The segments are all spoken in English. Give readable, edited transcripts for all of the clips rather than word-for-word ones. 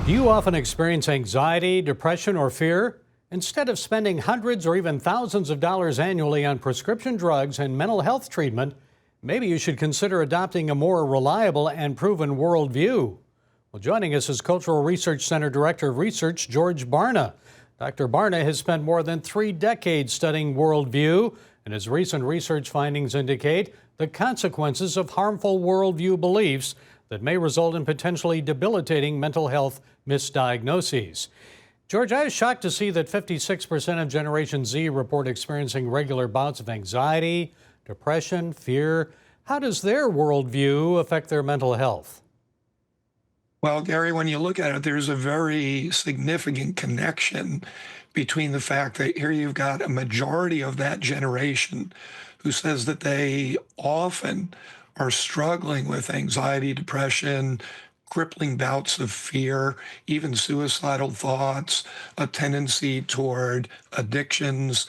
Do you often experience anxiety, depression, or fear? Instead of spending hundreds or even thousands of dollars annually on prescription drugs and mental health treatment, maybe you should consider adopting a more reliable and proven worldview. Well, joining us is Cultural Research Center Director of Research, George Barna. Dr. Barna has spent more than 3 decades studying worldview, and his recent research findings indicate the consequences of harmful worldview beliefs that may result in potentially debilitating mental health misdiagnoses. George, I was shocked to see that 56% of Generation Z report experiencing regular bouts of anxiety, depression, fear. How does their worldview affect their mental health? Well, Gary, when you look at it, there's a very significant connection between the fact that here you've got a majority of that generation who says that they often are struggling with anxiety, depression, crippling bouts of fear, even suicidal thoughts, a tendency toward addictions,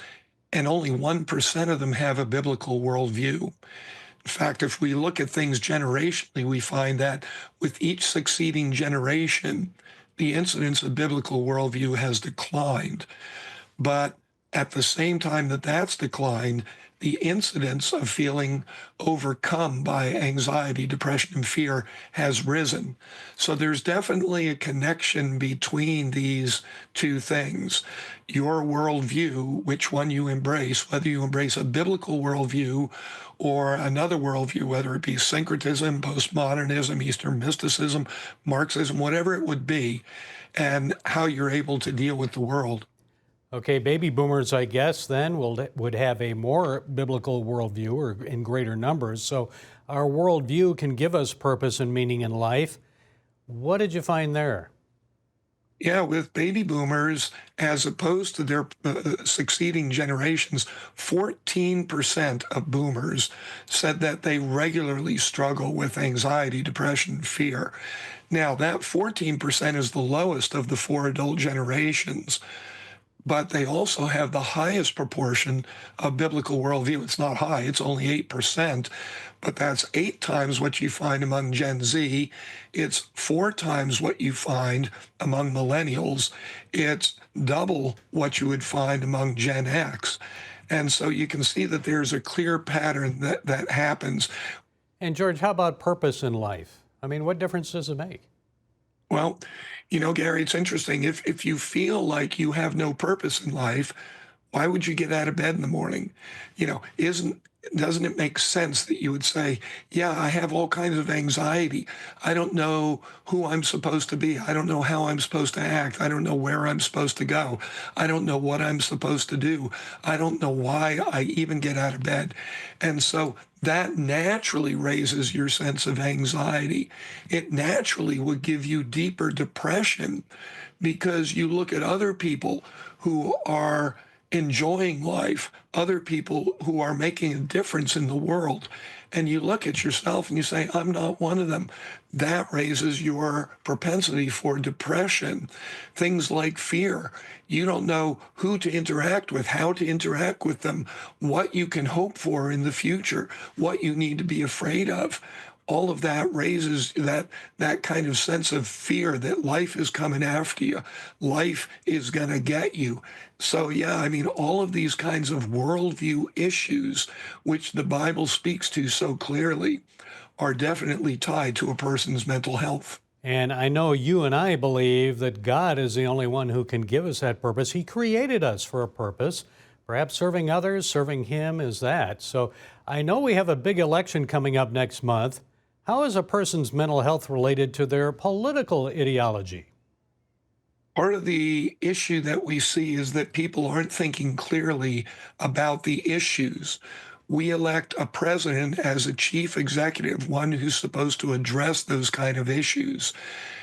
and only 1% of them have a biblical worldview. In fact, if we look at things generationally, we find that with each succeeding generation, the incidence of biblical worldview has declined. But at the same time that that's declined, the incidence of feeling overcome by anxiety, depression, and fear has risen. So there's definitely a connection between these two things. Your worldview, which one you embrace, whether you embrace a biblical worldview or another worldview, whether it be syncretism, postmodernism, Eastern mysticism, Marxism, whatever it would be, and how you're able to deal with the world. Okay, baby boomers, I guess, then would have a more biblical worldview or in greater numbers. So our worldview can give us purpose and meaning in life. What did you find there? Yeah, with baby boomers, as opposed to their succeeding generations, 14% of boomers said that they regularly struggle with anxiety, depression, fear. Now, that 14% is the lowest of the 4 adult generations, but they also have the highest proportion of biblical worldview. It's not high, it's only 8%, but that's 8 times what you find among Gen Z. It's 4 times what you find among millennials. It's double what you would find among Gen X. And so you can see that there's a clear pattern that happens. And George, how about purpose in life? I mean, what difference does it make? Well, Gary, it's interesting. If you feel like you have no purpose in life, why would you get out of bed in the morning? Doesn't it make sense that you would say, yeah, I have all kinds of anxiety. I don't know who I'm supposed to be. I don't know how I'm supposed to act. I don't know where I'm supposed to go. I don't know what I'm supposed to do. I don't know why I even get out of bed. And so that naturally raises your sense of anxiety. It naturally would give you deeper depression because you look at other people who are enjoying life, other people who are making a difference in the world, and you look at yourself and you say, I'm not one of them. That raises your propensity for depression. Things like fear. You don't know who to interact with, how to interact with them, what you can hope for in the future, what you need to be afraid of. All of that raises that kind of sense of fear that life is coming after you. Life is going to get you. So, yeah, I mean, all of these kinds of worldview issues, which the Bible speaks to so clearly, are definitely tied to a person's mental health. And I know you and I believe that God is the only one who can give us that purpose. He created us for a purpose. Perhaps serving others, serving Him is that. So I know we have a big election coming up next month. How is a person's mental health related to their political ideology? Part of the issue that we see is that people aren't thinking clearly about the issues. We elect a president as a chief executive, one who's supposed to address those kind of issues.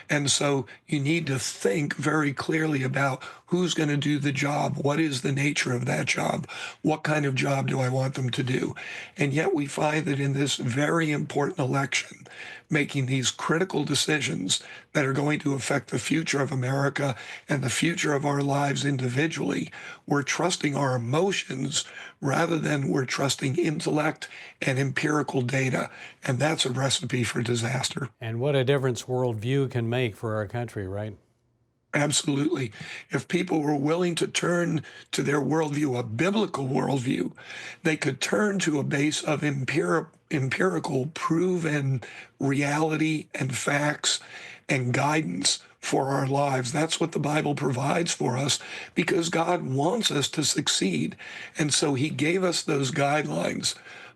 And so you need to think very clearly about who's going to do the job, what is the nature of that job, what kind of job do I want them to do. And yet we find that in this very important election, making these critical decisions that are going to affect the future of America and the future of our lives individually, we're trusting our emotions rather than we're trusting intellect and empirical data. And that's a recipe for disaster. And what a difference worldview can make for our country, right? Absolutely. If people were willing to turn to their worldview, a biblical worldview, they could turn to a base of empirical, proven reality and facts and guidance for our lives. That's what the Bible provides for us because God wants us to succeed. And so he gave us those guidelines.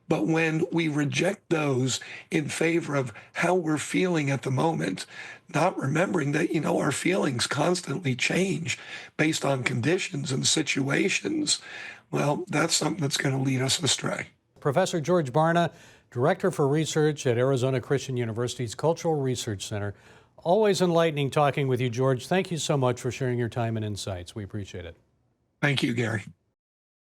But when we reject those in favor of how we're feeling at the moment, not remembering that, our feelings constantly change based on conditions and situations, well, that's something that's going to lead us astray. Professor George Barna, Director for Research at Arizona Christian University's Cultural Research Center. Always enlightening talking with you, George. Thank you so much for sharing your time and insights. We appreciate it. Thank you, Gary.